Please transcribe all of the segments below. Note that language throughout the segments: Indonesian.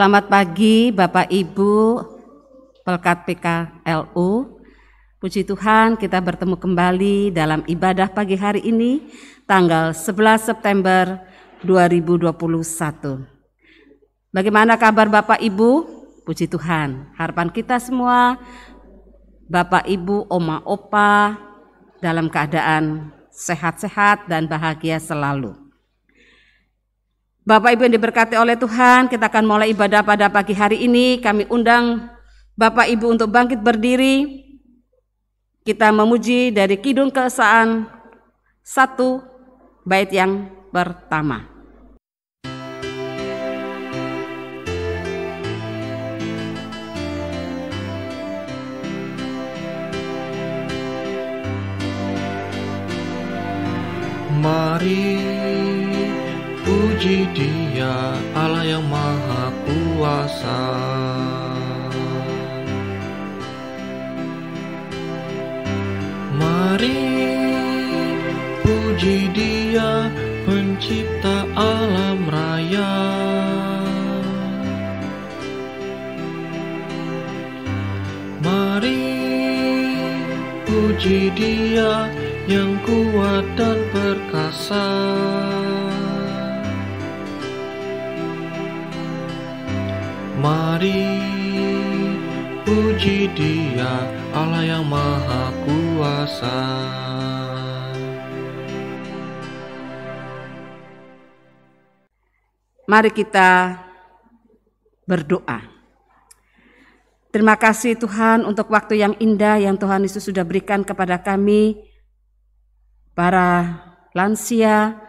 Selamat pagi Bapak Ibu Pelkat PKLU. Puji Tuhan, kita bertemu kembali dalam ibadah pagi hari ini tanggal 11 September 2021. Bagaimana kabar Bapak Ibu? Puji Tuhan, harapan kita semua Bapak Ibu, Oma Opa dalam keadaan sehat-sehat dan bahagia selalu. Bapak Ibu yang diberkati oleh Tuhan, kita akan mulai ibadah pada pagi hari ini. Kami undang Bapak Ibu untuk bangkit berdiri. Kita memuji dari Kidung Keesaan 1 bait yang pertama. Mari puji Dia, Allah yang Maha Kuasa. Mari puji Dia, Pencipta alam raya. Mari puji Dia yang kuat dan perkasa. Mari puji Dia, Allah yang Maha Kuasa. Mari kita berdoa. Terima kasih Tuhan untuk waktu yang indah yang Tuhan Yesus sudah berikan kepada kami, para lansia,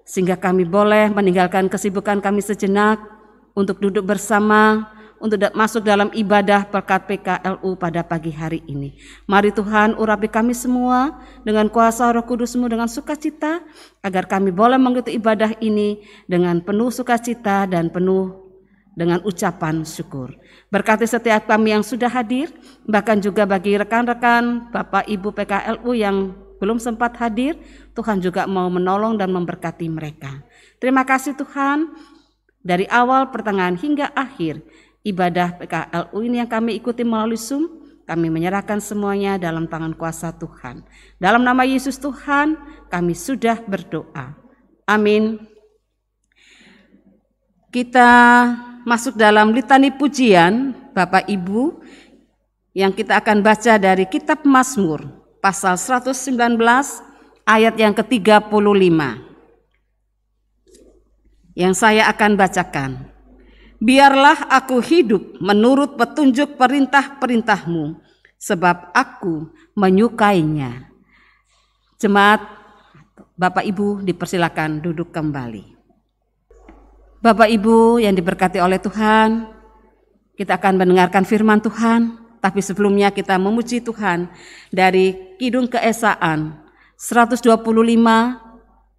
sehingga kami boleh meninggalkan kesibukan kami sejenak untuk duduk bersama, untuk masuk dalam ibadah Pelkat PKLU pada pagi hari ini. Mari Tuhan urapi kami semua dengan kuasa Roh Kudus-Mu dengan sukacita, agar kami boleh mengikuti ibadah ini dengan penuh sukacita dan penuh dengan ucapan syukur. Berkati setiap kami yang sudah hadir, bahkan juga bagi rekan-rekan Bapak Ibu PKLU yang belum sempat hadir, Tuhan juga mau menolong dan memberkati mereka. Terima kasih Tuhan, dari awal, pertengahan hingga akhir ibadah PKLU ini yang kami ikuti melalui Zoom, kami menyerahkan semuanya dalam tangan kuasa Tuhan. Dalam nama Yesus Tuhan, kami sudah berdoa. Amin. Kita masuk dalam litani pujian Bapak Ibu yang kita akan baca dari kitab Mazmur pasal 119 ayat yang ke-35. Yang saya akan bacakan. Biarlah aku hidup menurut petunjuk perintah-perintah-Mu, sebab aku menyukainya. Jemaat, Bapak Ibu dipersilakan duduk kembali. Bapak Ibu yang diberkati oleh Tuhan, kita akan mendengarkan firman Tuhan, tapi sebelumnya kita memuji Tuhan dari Kidung Keesaan 125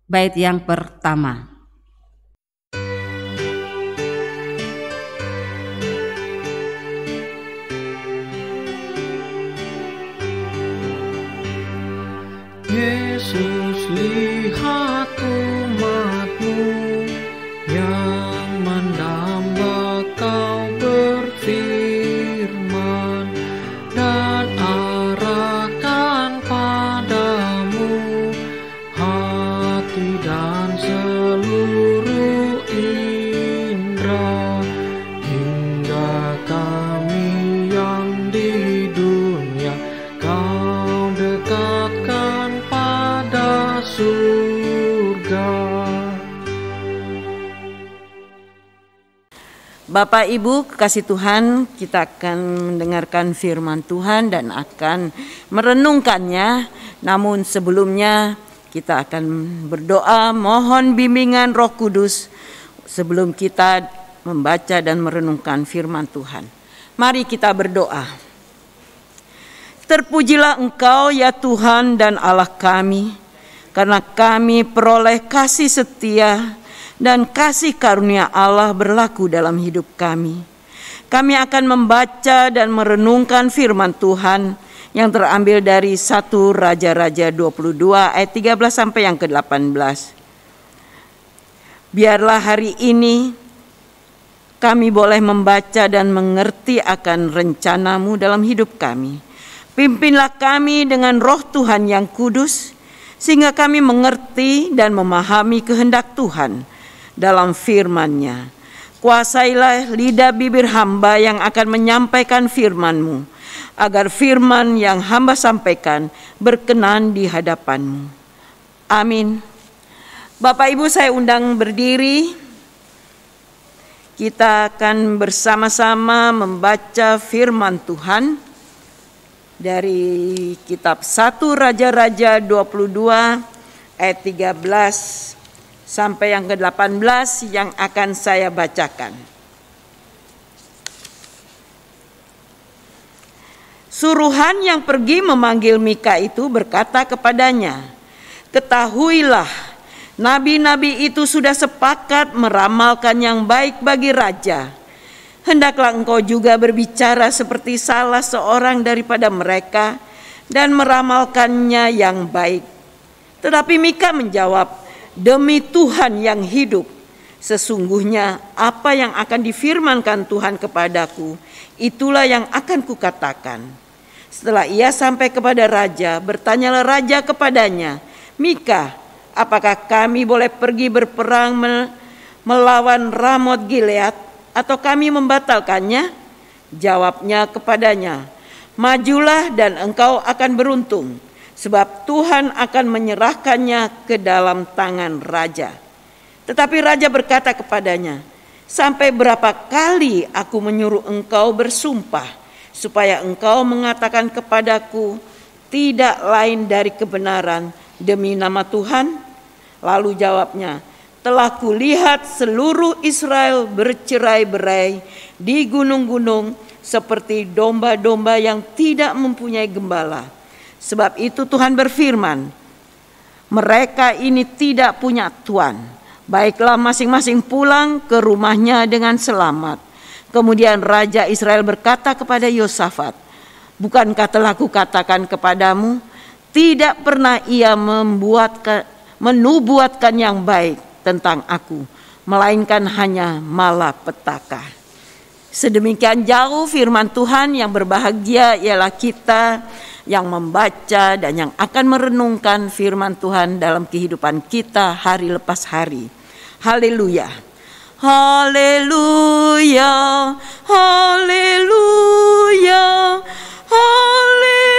bait yang pertama. Yesus, lihat umat-Mu yang mendamba Kau berfirman, dan arahkan padamu hati dan seluruh indera, hingga kami yang di dunia Kau dekatkan pada surga. Bapak Ibu kekasih Tuhan, kita akan mendengarkan firman Tuhan dan akan merenungkannya. Namun sebelumnya kita akan berdoa mohon bimbingan Roh Kudus sebelum kita membaca dan merenungkan firman Tuhan. Mari kita berdoa. Terpujilah Engkau ya Tuhan dan Allah kami, karena kami peroleh kasih setia dan kasih karunia Allah berlaku dalam hidup kami. Kami akan membaca dan merenungkan firman Tuhan yang terambil dari 1 Raja-Raja 22 ayat 13 sampai yang ke-18. Biarlah hari ini kami boleh membaca dan mengerti akan rencana-Mu dalam hidup kami. Pimpinlah kami dengan Roh Tuhan yang kudus, sehingga kami mengerti dan memahami kehendak Tuhan dalam firman-Nya. Kuasailah lidah bibir hamba yang akan menyampaikan firman-Mu, agar firman yang hamba sampaikan berkenan di hadapan-Mu. Amin. Bapak Ibu, saya undang berdiri. Kita akan bersama-sama membaca firman Tuhan dari kitab 1 Raja-Raja 22 ayat 13 sampai yang ke-18 yang akan saya bacakan. Suruhan yang pergi memanggil Mika itu berkata kepadanya, "Ketahuilah, nabi-nabi itu sudah sepakat meramalkan yang baik bagi raja. Hendaklah engkau juga berbicara seperti salah seorang daripada mereka dan meramalkannya yang baik." Tetapi Mika menjawab, "Demi Tuhan yang hidup, sesungguhnya apa yang akan difirmankan Tuhan kepadaku, itulah yang akan kukatakan." Setelah ia sampai kepada raja, bertanyalah raja kepadanya, "Mika, apakah kami boleh pergi berperang melawan Ramot Gilead atau kami membatalkannya?" Jawabnya kepadanya, "Majulah dan engkau akan beruntung, sebab Tuhan akan menyerahkannya ke dalam tangan raja." Tetapi raja berkata kepadanya, "Sampai berapa kali aku menyuruh engkau bersumpah, supaya engkau mengatakan kepadaku tidak lain dari kebenaran demi nama Tuhan?" Lalu jawabnya, "Telah kulihat seluruh Israel bercerai-berai di gunung-gunung seperti domba-domba yang tidak mempunyai gembala. Sebab itu Tuhan berfirman, mereka ini tidak punya tuan. Baiklah masing-masing pulang ke rumahnya dengan selamat." Kemudian Raja Israel berkata kepada Yosafat, "Bukankah telah kukatakan kepadamu, tidak pernah ia menubuatkan yang baik tentang aku, melainkan hanya malapetaka." Sedemikian jauh firman Tuhan. Yang berbahagia ialah kita yang membaca dan yang akan merenungkan firman Tuhan dalam kehidupan kita hari lepas hari. Haleluya. Haleluya, haleluya, haleluya.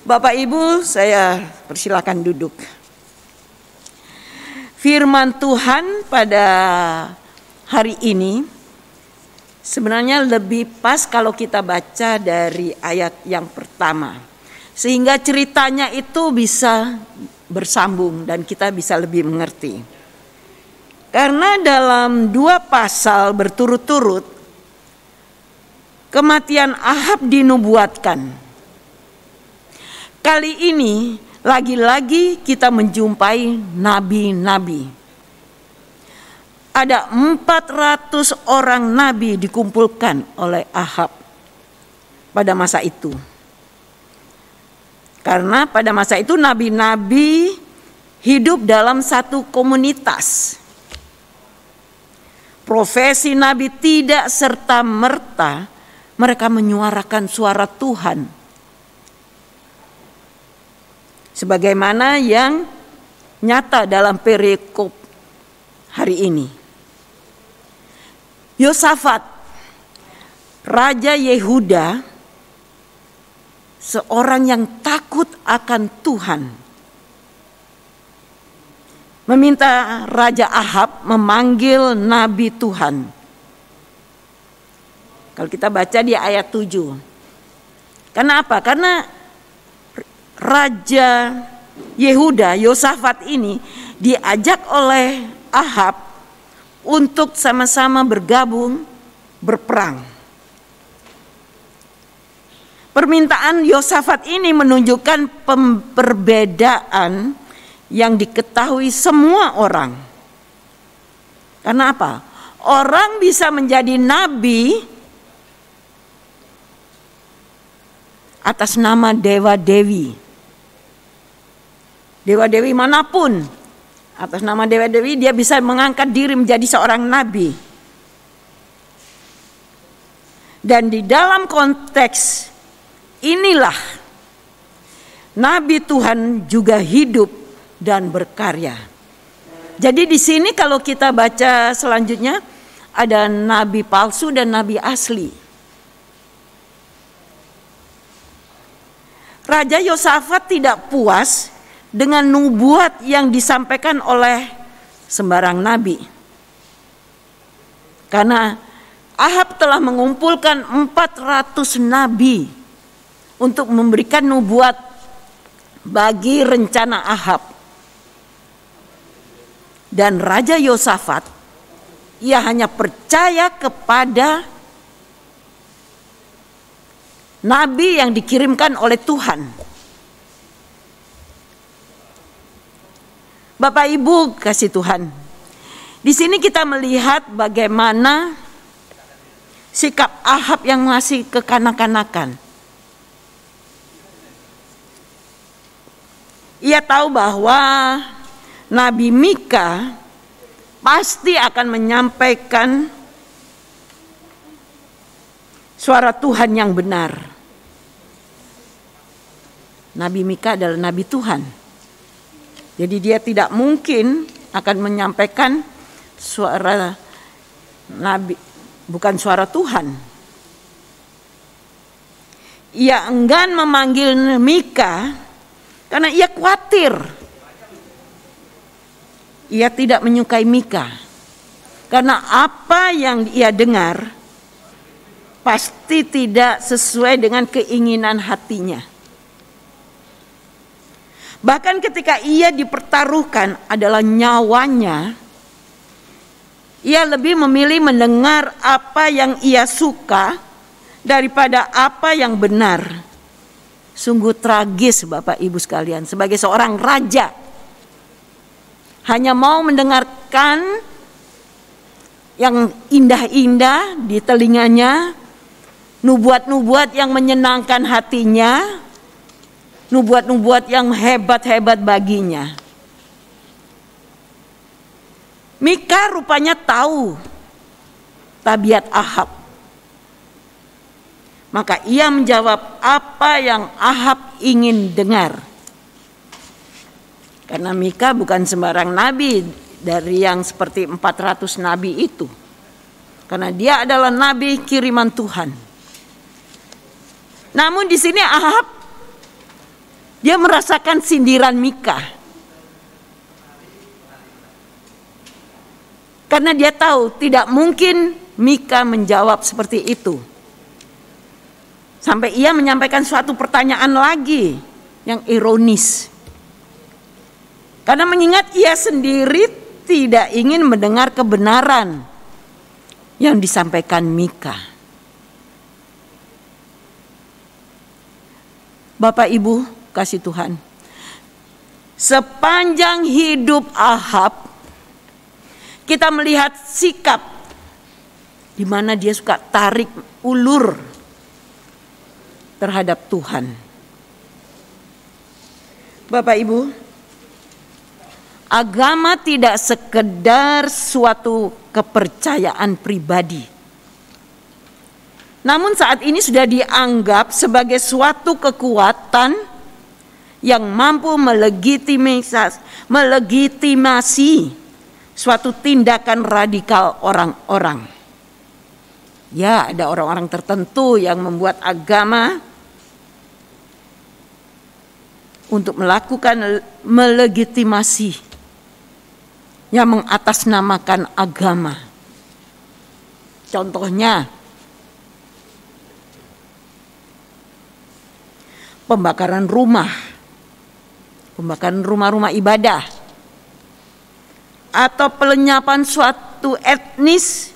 Bapak Ibu, saya persilakan duduk. Firman Tuhan pada hari ini sebenarnya lebih pas kalau kita baca dari ayat yang pertama, sehingga ceritanya itu bisa bersambung dan kita bisa lebih mengerti. Karena dalam 2 pasal berturut-turut kematian Ahab dinubuatkan. Kali ini lagi-lagi kita menjumpai nabi-nabi. Ada 400 orang nabi dikumpulkan oleh Ahab pada masa itu. Karena pada masa itu nabi-nabi hidup dalam satu komunitas. Profesi nabi tidak serta-merta mereka menyuarakan suara Tuhan. Sebagaimana yang nyata dalam perikop hari ini. Yosafat, Raja Yehuda, seorang yang takut akan Tuhan, meminta Raja Ahab memanggil Nabi Tuhan. Kalau kita baca di ayat 7. Kenapa? Karena Raja Yehuda, Yosafat ini diajak oleh Ahab untuk sama-sama bergabung berperang. Permintaan Yosafat ini menunjukkan perbedaan yang diketahui semua orang. Karena apa? Orang bisa menjadi nabi atas nama dewa-dewi. Dewa-dewi manapun Atas nama dewa-dewi dia bisa mengangkat diri menjadi seorang nabi. Dan di dalam konteks inilah nabi Tuhan juga hidup dan berkarya. Jadi di sini kalau kita baca selanjutnya ada nabi palsu dan nabi asli. Raja Yosafat tidak puas dengan nubuat yang disampaikan oleh sembarang nabi. Karena Ahab telah mengumpulkan 400 nabi untuk memberikan nubuat bagi rencana Ahab. Dan Raja Yosafat, ia hanya percaya kepada nabi yang dikirimkan oleh Tuhan. Bapak Ibu kasih Tuhan, di sini kita melihat bagaimana sikap Ahab yang masih kekanak-kanakan. Ia tahu bahwa Nabi Mika pasti akan menyampaikan suara Tuhan yang benar. Nabi Mika adalah nabi Tuhan. Jadi dia tidak mungkin akan menyampaikan suara nabi, bukan suara Tuhan. Ia enggan memanggil Mika karena ia khawatir. Ia tidak menyukai Mika. Karena apa yang ia dengar pasti tidak sesuai dengan keinginan hatinya. Bahkan ketika ia dipertaruhkan adalah nyawanya, ia lebih memilih mendengar apa yang ia suka daripada apa yang benar. Sungguh tragis Bapak Ibu sekalian, sebagai seorang raja hanya mau mendengarkan yang indah-indah di telinganya, nubuat-nubuat yang menyenangkan hatinya, nubuat-nubuat yang hebat-hebat baginya. Mika rupanya tahu tabiat Ahab. Maka ia menjawab apa yang Ahab ingin dengar. Karena Mika bukan sembarang nabi dari yang seperti 400 nabi itu. Karena dia adalah nabi kiriman Tuhan. Namun di sini Ahab, dia merasakan sindiran Mika. Karena dia tahu tidak mungkin Mika menjawab seperti itu. Sampai ia menyampaikan suatu pertanyaan lagi yang ironis. Karena mengingat ia sendiri tidak ingin mendengar kebenaran yang disampaikan Mika. Bapak Ibu kasih Tuhan, sepanjang hidup Ahab kita melihat sikap di mana dia suka tarik ulur terhadap Tuhan. Bapak Ibu, agama tidak sekedar suatu kepercayaan pribadi. Namun saat ini sudah dianggap sebagai suatu kekuatan yang mampu melegitimasi suatu tindakan radikal orang-orang. Ya, ada orang-orang tertentu yang membuat agama untuk melakukan melegitimasi yang mengatasnamakan agama. Contohnya pembakaran rumah-rumah ibadah, atau pelenyapan suatu etnis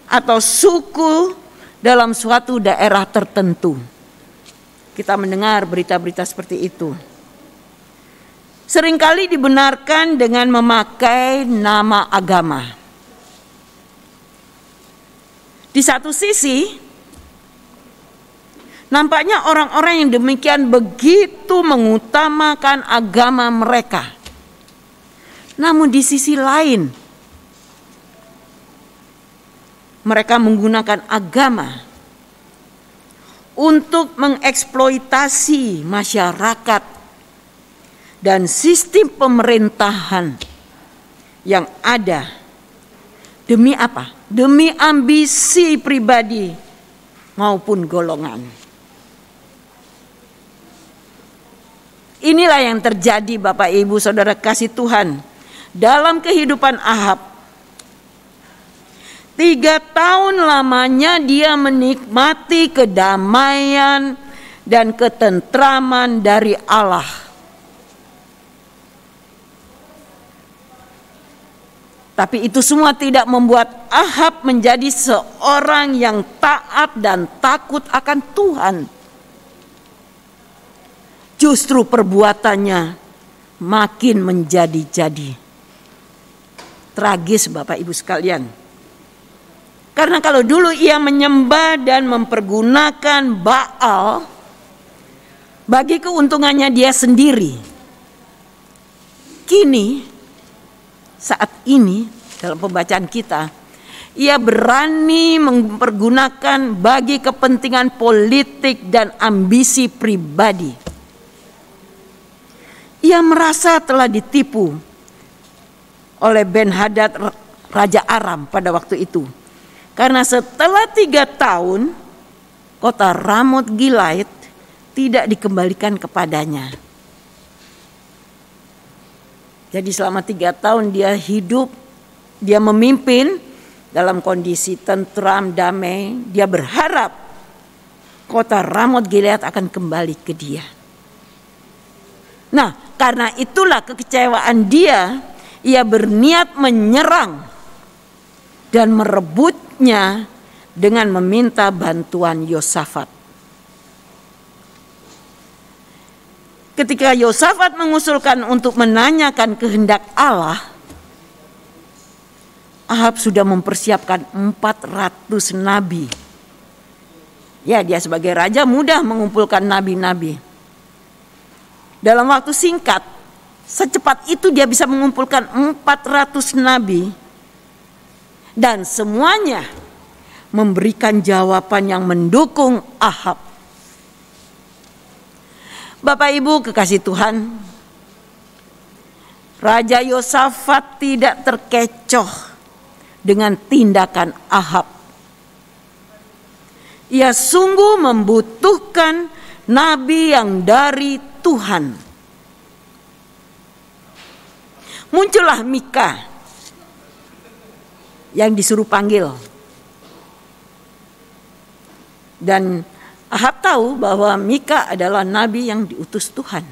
atau suku dalam suatu daerah tertentu. Kita mendengar berita-berita seperti itu. Seringkali dibenarkan dengan memakai nama agama. Di satu sisi, nampaknya orang-orang yang demikian begitu mengutamakan agama mereka. Namun di sisi lain, mereka menggunakan agama untuk mengeksploitasi masyarakat dan sistem pemerintahan yang ada. Demi apa? Demi ambisi pribadi maupun golongan. Inilah yang terjadi Bapak Ibu Saudara kasih Tuhan dalam kehidupan Ahab. 3 tahun lamanya dia menikmati kedamaian dan ketentraman dari Allah. Tapi itu semua tidak membuat Ahab menjadi seorang yang taat dan takut akan Tuhan. Justru perbuatannya makin menjadi-jadi. Tragis Bapak Ibu sekalian. Karena kalau dulu ia menyembah dan mempergunakan Baal bagi keuntungannya dia sendiri. Kini saat ini dalam pembacaan kita, ia berani mempergunakan bagi kepentingan politik dan ambisi pribadi. Ia merasa telah ditipu oleh Ben-Hadad Raja Aram pada waktu itu. Karena setelah 3 tahun, kota Ramot Gilead tidak dikembalikan kepadanya. Jadi selama 3 tahun dia hidup, dia memimpin dalam kondisi tentram, damai. Dia berharap kota Ramot Gilead akan kembali ke dia. Nah, karena itulah kekecewaan dia, ia berniat menyerang dan merebutnya dengan meminta bantuan Yosafat. Ketika Yosafat mengusulkan untuk menanyakan kehendak Allah, Ahab sudah mempersiapkan 400 nabi. Ya, dia sebagai raja mudah mengumpulkan nabi-nabi. Dalam waktu singkat, secepat itu dia bisa mengumpulkan 400 nabi. Dan semuanya memberikan jawaban yang mendukung Ahab. Bapak Ibu kekasih Tuhan, Raja Yosafat tidak terkecoh dengan tindakan Ahab. Ia sungguh membutuhkan nabi yang dari Tuhan. Muncullah Mika yang disuruh panggil. Dan Ahab tahu bahwa Mika adalah nabi yang diutus Tuhan.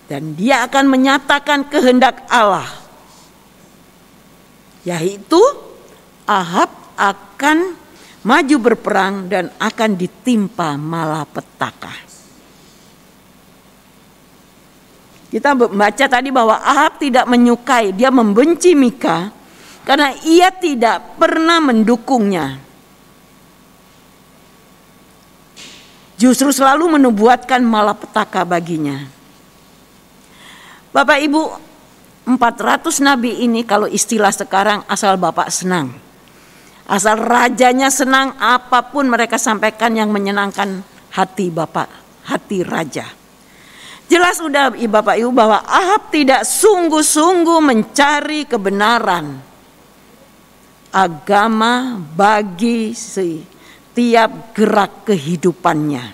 Dan dia akan menyatakan kehendak Allah. Yaitu Ahab akan maju berperang dan akan ditimpa malapetaka. Kita membaca tadi bahwa Ahab tidak menyukai, dia membenci Mika karena ia tidak pernah mendukungnya. Justru selalu menubuatkan malapetaka baginya. Bapak Ibu, 400 nabi ini kalau istilah sekarang asal Bapak senang. Asal rajanya senang, apapun mereka sampaikan yang menyenangkan hati Bapak, hati raja. Jelas sudah Bapak Ibu bahwa Ahab tidak sungguh-sungguh mencari kebenaran agama bagi setiap gerak kehidupannya,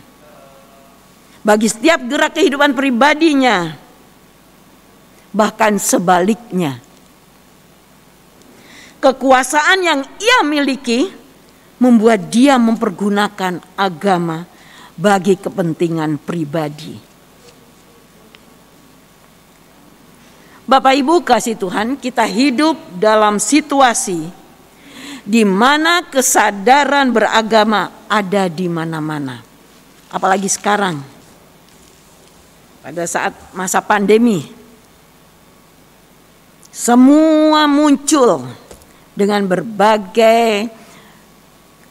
bagi setiap gerak kehidupan pribadinya, bahkan sebaliknya. Kekuasaan yang ia miliki membuat dia mempergunakan agama bagi kepentingan pribadi. Bapak Ibu kasih Tuhan, kita hidup dalam situasi di mana kesadaran beragama ada di mana-mana. Apalagi sekarang, pada saat masa pandemi, semua muncul dengan berbagai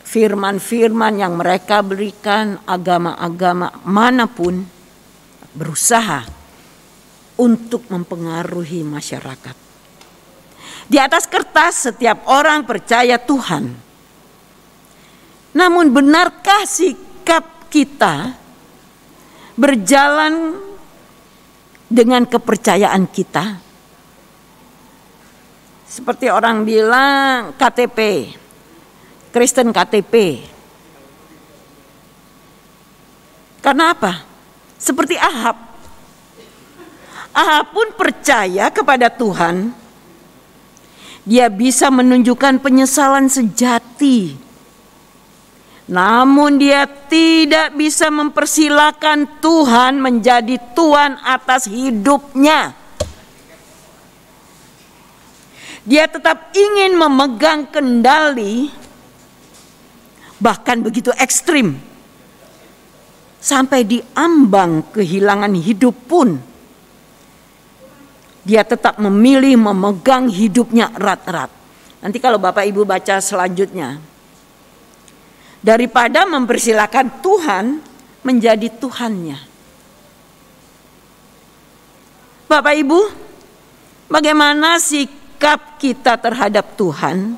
firman-firman yang mereka berikan. Agama-agama manapun berusaha untuk mempengaruhi masyarakat. Di atas kertas setiap orang percaya Tuhan. Namun benarkah sikap kita berjalan dengan kepercayaan kita? Seperti orang bilang KTP, Kristen KTP. Karena apa? Seperti Ahab. Ahab pun percaya kepada Tuhan. Dia bisa menunjukkan penyesalan sejati. Namun dia tidak bisa mempersilahkan Tuhan menjadi Tuhan atas hidupnya. Dia tetap ingin memegang kendali, bahkan begitu ekstrim. Sampai di ambang kehilangan hidup pun, dia tetap memilih memegang hidupnya erat-erat. Nanti kalau Bapak Ibu baca selanjutnya, daripada mempersilahkan Tuhan menjadi Tuhannya. Bapak Ibu, bagaimana sikap kita terhadap Tuhan?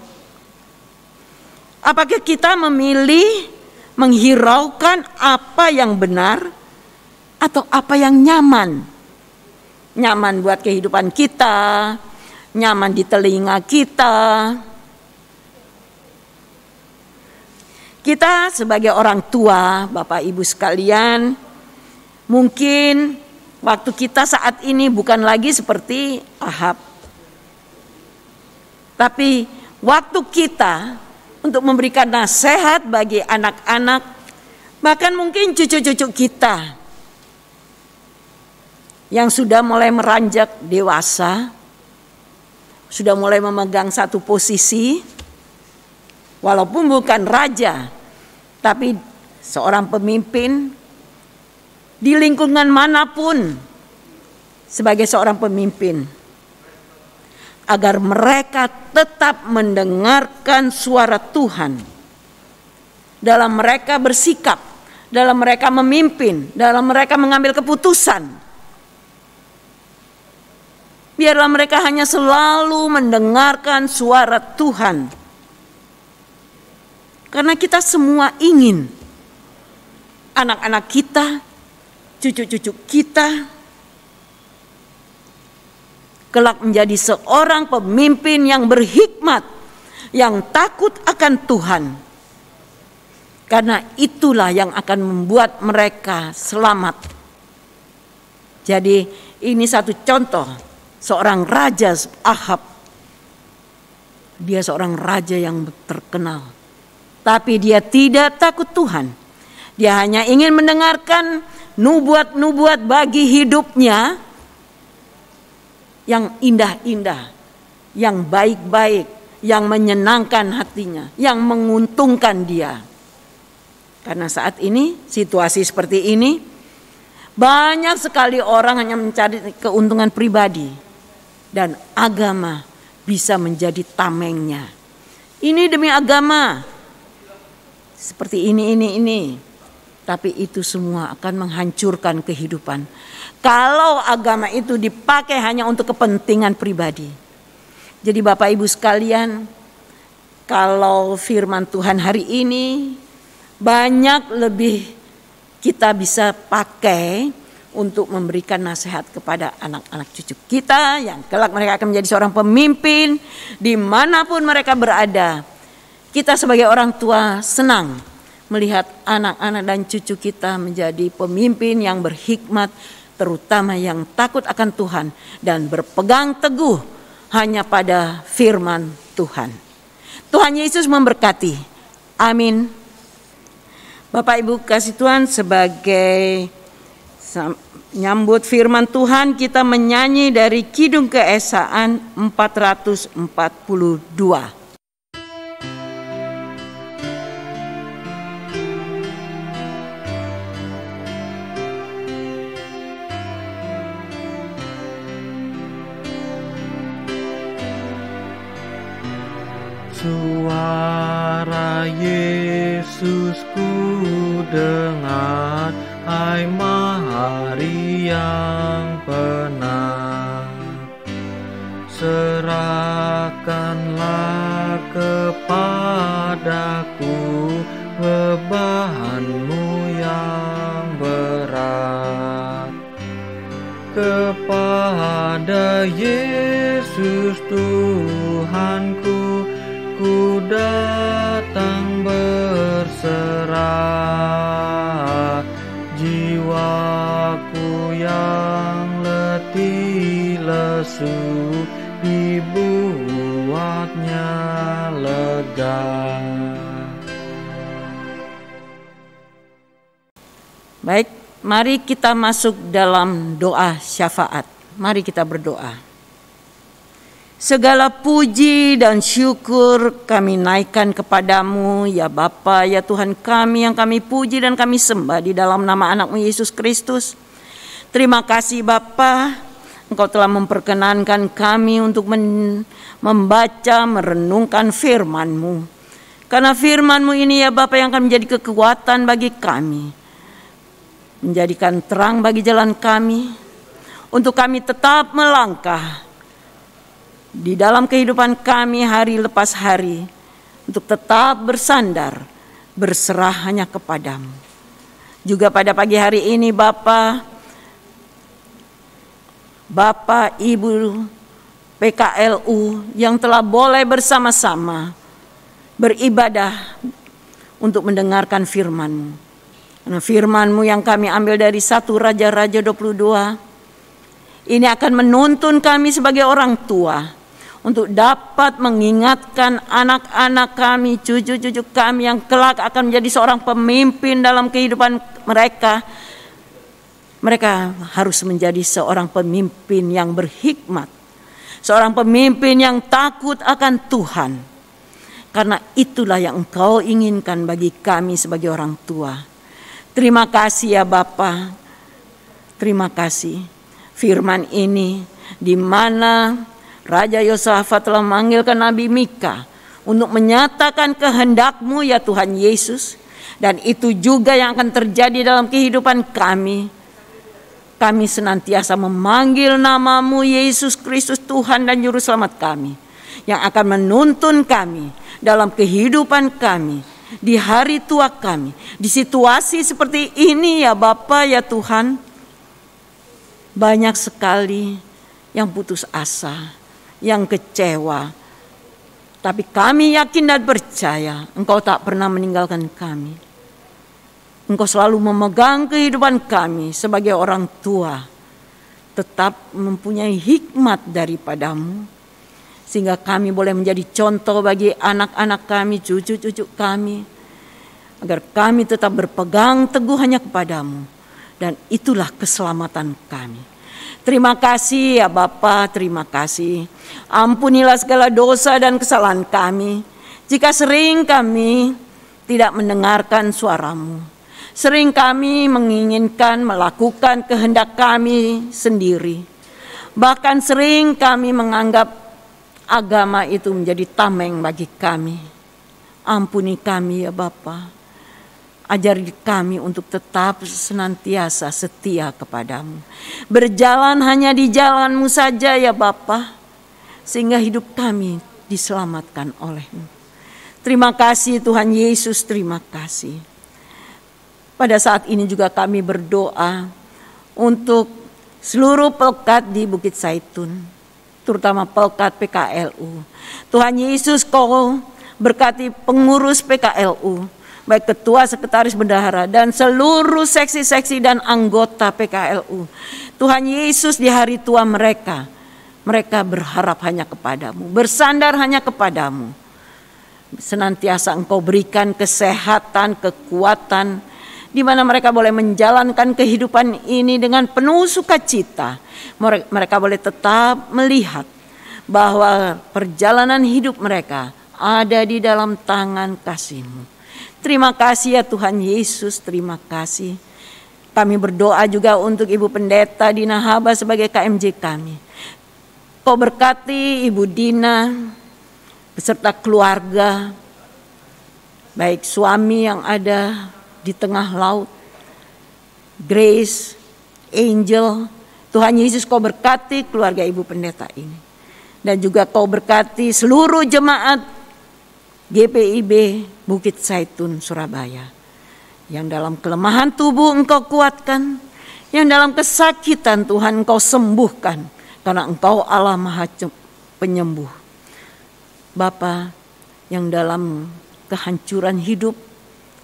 Apakah kita memilih menghiraukan apa yang benar atau apa yang nyaman? Nyaman buat kehidupan kita, nyaman di telinga kita. Kita sebagai orang tua, Bapak Ibu sekalian, mungkin waktu kita saat ini bukan lagi seperti Ahab. Tapi waktu kita untuk memberikan nasihat bagi anak-anak, bahkan mungkin cucu-cucu kita yang sudah mulai meranjak dewasa, sudah mulai memegang satu posisi, walaupun bukan raja, tapi seorang pemimpin di lingkungan manapun sebagai seorang pemimpin, agar mereka tetap mendengarkan suara Tuhan dalam mereka bersikap, dalam mereka memimpin, dalam mereka mengambil keputusan. Biarlah mereka hanya selalu mendengarkan suara Tuhan. Karena kita semua ingin anak-anak kita, cucu-cucu kita kelak menjadi seorang pemimpin yang berhikmat, yang takut akan Tuhan. Karena itulah yang akan membuat mereka selamat. Jadi ini satu contoh, seorang raja Ahab. Dia seorang raja yang terkenal. Tapi dia tidak takut Tuhan. Dia hanya ingin mendengarkan nubuat-nubuat bagi hidupnya, yang indah-indah, yang baik-baik, yang menyenangkan hatinya, yang menguntungkan dia. Karena saat ini, situasi seperti ini, banyak sekali orang hanya mencari keuntungan pribadi, dan agama bisa menjadi tamengnya. Ini demi agama, seperti ini. Tapi itu semua akan menghancurkan kehidupan. Kalau agama itu dipakai hanya untuk kepentingan pribadi. Jadi Bapak Ibu sekalian, kalau firman Tuhan hari ini banyak lebih kita bisa pakai untuk memberikan nasihat kepada anak-anak cucu kita yang kelak mereka akan menjadi seorang pemimpin dimanapun mereka berada. Kita sebagai orang tua senang melihat anak-anak dan cucu kita menjadi pemimpin yang berhikmat, terutama yang takut akan Tuhan dan berpegang teguh hanya pada firman Tuhan. Tuhan Yesus memberkati. Amin. Bapak Ibu kasih Tuhan, sebagai nyambut firman Tuhan, kita menyanyi dari Kidung Keesaan 442. Suara Yesus ku dengar, hai mahari yang penat. serahkanlah kepadaku bebanmu yang berat. Kepada Yesus Tuhanku, ku datang berserah. Jiwaku yang letih lesu dibuatnya lega. Baik, mari kita masuk dalam doa syafaat. Mari kita berdoa. Segala puji dan syukur kami naikkan kepadamu, ya Bapa, ya Tuhan kami yang kami puji dan kami sembah di dalam nama anak-Mu Yesus Kristus. Terima kasih Bapa, Engkau telah memperkenankan kami untuk membaca, merenungkan firman-Mu. Karena firman-Mu ini ya Bapa yang akan menjadi kekuatan bagi kami, menjadikan terang bagi jalan kami, untuk kami tetap melangkah di dalam kehidupan kami hari lepas hari, untuk tetap bersandar, berserah hanya kepadamu. Juga pada pagi hari ini Bapak Ibu PKLU yang telah boleh bersama-sama beribadah untuk mendengarkan firman-Mu. Karena firman-Mu yang kami ambil dari 1 Raja-Raja 22, ini akan menuntun kami sebagai orang tua untuk dapat mengingatkan anak-anak kami, cucu-cucu kami yang kelak akan menjadi seorang pemimpin dalam kehidupan mereka. Mereka harus menjadi seorang pemimpin yang berhikmat, seorang pemimpin yang takut akan Tuhan. Karena itulah yang Engkau inginkan bagi kami sebagai orang tua. Terima kasih ya Bapa. Terima kasih. Firman ini di mana Raja Yosafat telah memanggilkan Nabi Mika untuk menyatakan kehendak-Mu ya Tuhan Yesus. Dan itu juga yang akan terjadi dalam kehidupan kami. Kami senantiasa memanggil nama-Mu Yesus Kristus Tuhan dan Juru Selamat kami, yang akan menuntun kami dalam kehidupan kami, di hari tua kami, di situasi seperti ini ya Bapa ya Tuhan. Banyak sekali yang putus asa, yang kecewa. Tapi kami yakin dan percaya Engkau tak pernah meninggalkan kami. Engkau selalu memegang kehidupan kami sebagai orang tua. Tetap mempunyai hikmat daripada-Mu, sehingga kami boleh menjadi contoh bagi anak-anak kami, cucu-cucu kami, agar kami tetap berpegang teguh hanya kepada-Mu. Dan itulah keselamatan kami. Terima kasih ya Bapa, terima kasih. Ampunilah segala dosa dan kesalahan kami, jika sering kami tidak mendengarkan suara-Mu. Sering kami menginginkan melakukan kehendak kami sendiri. Bahkan sering kami menganggap agama itu menjadi tameng bagi kami. Ampuni kami ya Bapa. Ajari kami untuk tetap senantiasa setia kepadamu. Berjalan hanya di jalan-Mu saja ya Bapa, sehingga hidup kami diselamatkan oleh-Mu. Terima kasih Tuhan Yesus, terima kasih. Pada saat ini juga kami berdoa untuk seluruh pelkat di Bukit Zaitun, terutama pelkat PKLU. Tuhan Yesus, Kau berkati pengurus PKLU, baik ketua, sekretaris, bendahara, dan seluruh seksi-seksi dan anggota PKLU. Tuhan Yesus, di hari tua mereka berharap hanya kepadamu, bersandar hanya kepadamu. Senantiasa Engkau berikan kesehatan, kekuatan, di mana mereka boleh menjalankan kehidupan ini dengan penuh sukacita. Mereka boleh tetap melihat bahwa perjalanan hidup mereka ada di dalam tangan kasih-Mu. Terima kasih ya Tuhan Yesus, terima kasih. Kami berdoa juga untuk Ibu Pendeta Dina Haba sebagai KMJ kami. Kau berkati Ibu Dina beserta keluarga, baik suami yang ada di tengah laut, Grace, Angel. Tuhan Yesus, Kau berkati keluarga Ibu Pendeta ini. Dan juga Kau berkati seluruh jemaat GPIB Bukit Zaitun Surabaya. Yang dalam kelemahan tubuh Engkau kuatkan, yang dalam kesakitan Tuhan Engkau sembuhkan, karena Engkau Allah Maha Penyembuh. Bapa, yang dalam kehancuran hidup,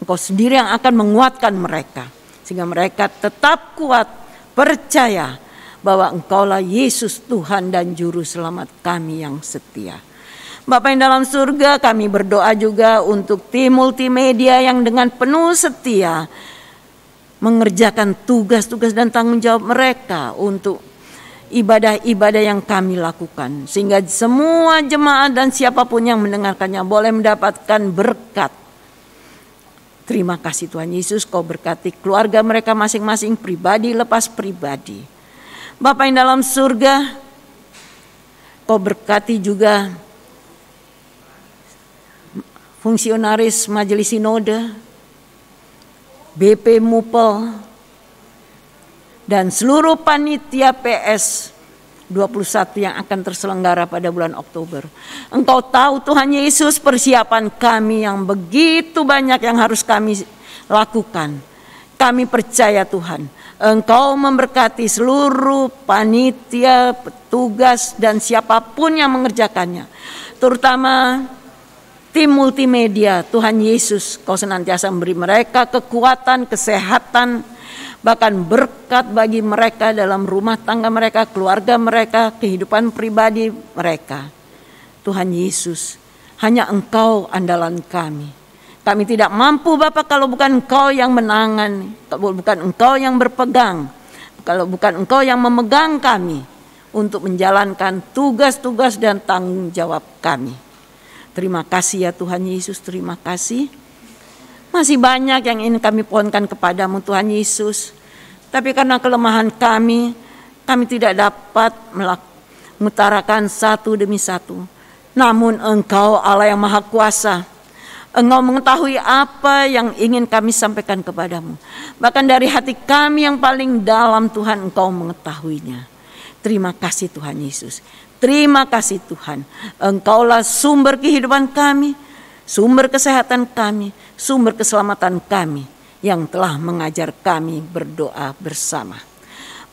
Engkau sendiri yang akan menguatkan mereka, sehingga mereka tetap kuat, percaya bahwa Engkaulah Yesus Tuhan dan Juru Selamat kami yang setia. Bapa yang dalam surga, kami berdoa juga untuk tim multimedia yang dengan penuh setia mengerjakan tugas-tugas dan tanggung jawab mereka untuk ibadah-ibadah yang kami lakukan, sehingga semua jemaat dan siapapun yang mendengarkannya boleh mendapatkan berkat. Terima kasih Tuhan Yesus, Kau berkati keluarga mereka masing-masing, pribadi lepas pribadi. Bapa yang dalam surga, Kau berkati juga fungsionaris Majelis Sinode, BP Mupel, dan seluruh panitia PS 21 yang akan terselenggara pada bulan Oktober. Engkau tahu Tuhan Yesus persiapan kami yang begitu banyak yang harus kami lakukan. Kami percaya Tuhan, Engkau memberkati seluruh panitia, petugas dan siapapun yang mengerjakannya. Terutama tim multimedia, Tuhan Yesus, Kau senantiasa memberi mereka kekuatan, kesehatan, bahkan berkat bagi mereka dalam rumah tangga mereka, keluarga mereka, kehidupan pribadi mereka. Tuhan Yesus, hanya Engkau andalan kami. Kami tidak mampu Bapa kalau bukan Engkau yang menangani, kalau bukan Engkau yang berpegang, kalau bukan Engkau yang memegang kami untuk menjalankan tugas-tugas dan tanggung jawab kami. Terima kasih ya Tuhan Yesus, terima kasih. Masih banyak yang ingin kami pohonkan kepadamu Tuhan Yesus. Tapi karena kelemahan kami tidak dapat mengutarakan satu demi satu. Namun Engkau Allah yang Maha Kuasa, Engkau mengetahui apa yang ingin kami sampaikan kepadamu. Bahkan dari hati kami yang paling dalam Tuhan Engkau mengetahuinya. Terima kasih Tuhan Yesus. Terima kasih Tuhan. Engkaulah sumber kehidupan kami, sumber kesehatan kami, sumber keselamatan kami yang telah mengajar kami berdoa bersama.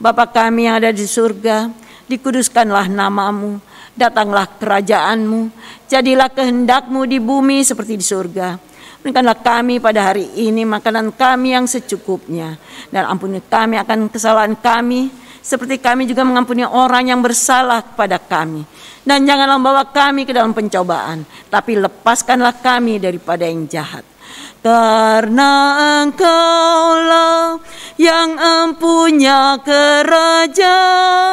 Bapa kami yang ada di surga, dikuduskanlah namamu, datanglah kerajaanmu, jadilah kehendakmu di bumi seperti di surga. Berikanlah kami pada hari ini makanan kami yang secukupnya, dan ampuni kami akan kesalahan kami, seperti kami juga mengampuni orang yang bersalah kepada kami. Dan janganlah membawa kami ke dalam pencobaan, tapi lepaskanlah kami daripada yang jahat. Karena Engkaulah yang empunya kerajaan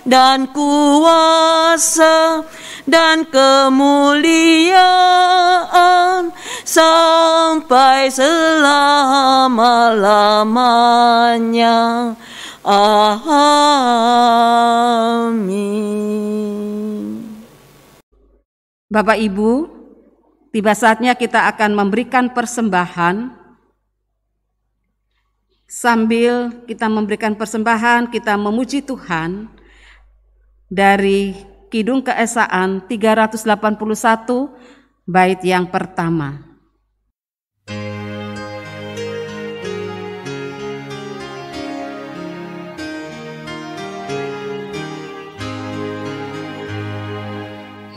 dan kuasa dan kemuliaan sampai selama-lamanya. Amin. Bapak Ibu, tiba saatnya kita akan memberikan persembahan. Sambil kita memberikan persembahan, kita memuji Tuhan dari Kidung Keesaan 381 bait yang pertama.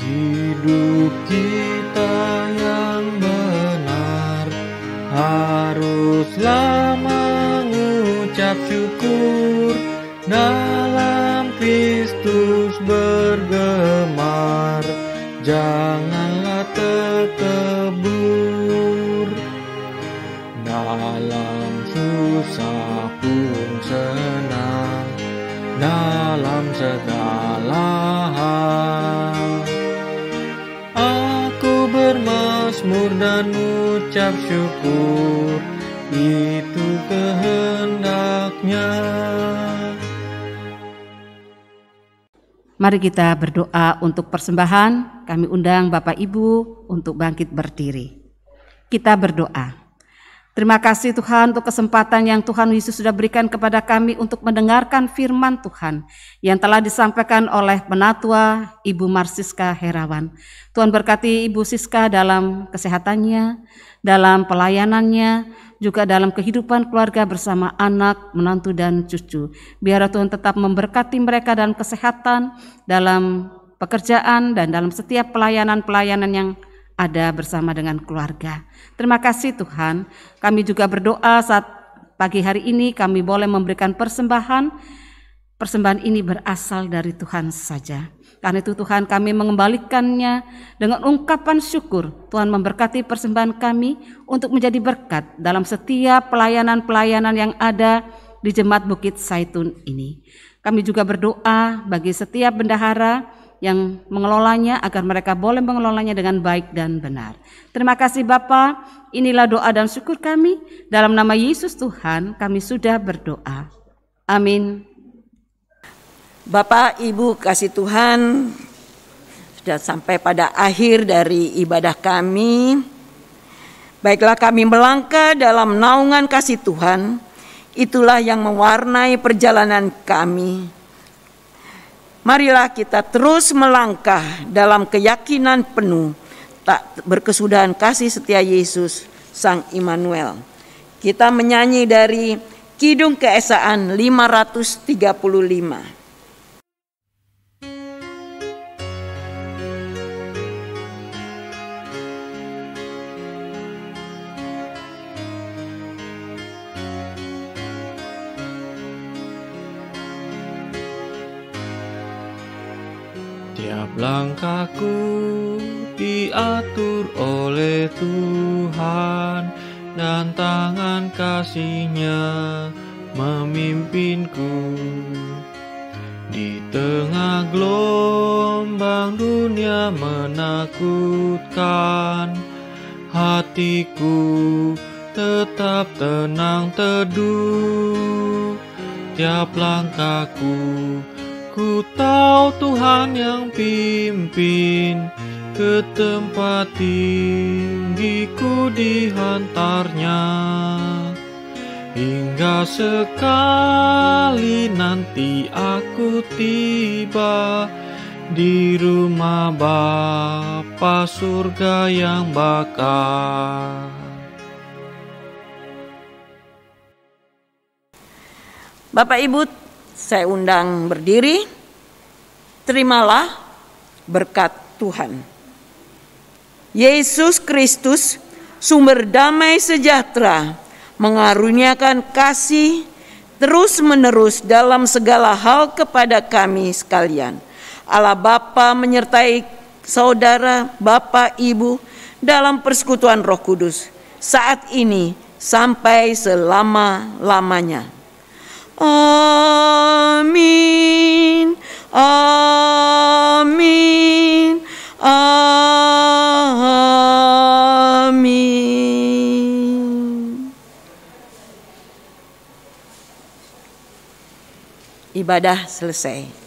Hidup kita yang benar haruslah mengucap syukur, dalam Kristus bergemar, janganlah terkebur. Dalam susah pun senang, dalam segala hal aku bermazmur dan ucap syukur, itu kehendaknya. Mari kita berdoa untuk persembahan. Kami undang Bapak Ibu untuk bangkit berdiri. Kita berdoa. Terima kasih Tuhan untuk kesempatan yang Tuhan Yesus sudah berikan kepada kami untuk mendengarkan firman Tuhan yang telah disampaikan oleh Penatua Ibu Marsiska Herawan. Tuhan berkati Ibu Siska dalam kesehatannya, dalam pelayanannya, juga dalam kehidupan keluarga bersama anak, menantu, dan cucu. Biar Tuhan tetap memberkati mereka dalam kesehatan, dalam pekerjaan, dan dalam setiap pelayanan-pelayanan yang ada bersama dengan keluarga. Terima kasih Tuhan. Kami juga berdoa saat pagi hari ini kami boleh memberikan persembahan. Persembahan ini berasal dari Tuhan saja. Karena itu Tuhan kami mengembalikannya dengan ungkapan syukur. Tuhan memberkati persembahan kami untuk menjadi berkat dalam setiap pelayanan-pelayanan yang ada di Jemaat Bukit Zaitun ini. Kami juga berdoa bagi setiap bendahara yang mengelolanya agar mereka boleh mengelolanya dengan baik dan benar. Terima kasih Bapa. Inilah doa dan syukur kami. Dalam nama Yesus Tuhan kami sudah berdoa. Amin. Bapak, Ibu kasih Tuhan, sudah sampai pada akhir dari ibadah kami. Baiklah kami melangkah dalam naungan kasih Tuhan. Itulah yang mewarnai perjalanan kami. Marilah kita terus melangkah dalam keyakinan penuh tak berkesudahan kasih setia Yesus Sang Immanuel. Kita menyanyi dari Kidung Keesaan 535. Tiap langkahku diatur oleh Tuhan, dan tangan kasih-Nya memimpinku. Di tengah gelombang dunia menakutkan, hatiku tetap tenang teduh. Tiap langkahku ku tahu Tuhan yang pimpin, ke tempat tinggiku dihantarnya. Hingga sekali nanti aku tiba di rumah Bapa surga yang bakal. Bapak Ibu, saya undang berdiri. Terimalah berkat Tuhan. Yesus Kristus, sumber damai sejahtera, mengaruniakan kasih terus-menerus dalam segala hal kepada kami sekalian. Allah Bapa menyertai saudara, Bapak, Ibu dalam persekutuan Roh Kudus saat ini sampai selama-lamanya. Amin. Amin. Amin. Ibadah selesai.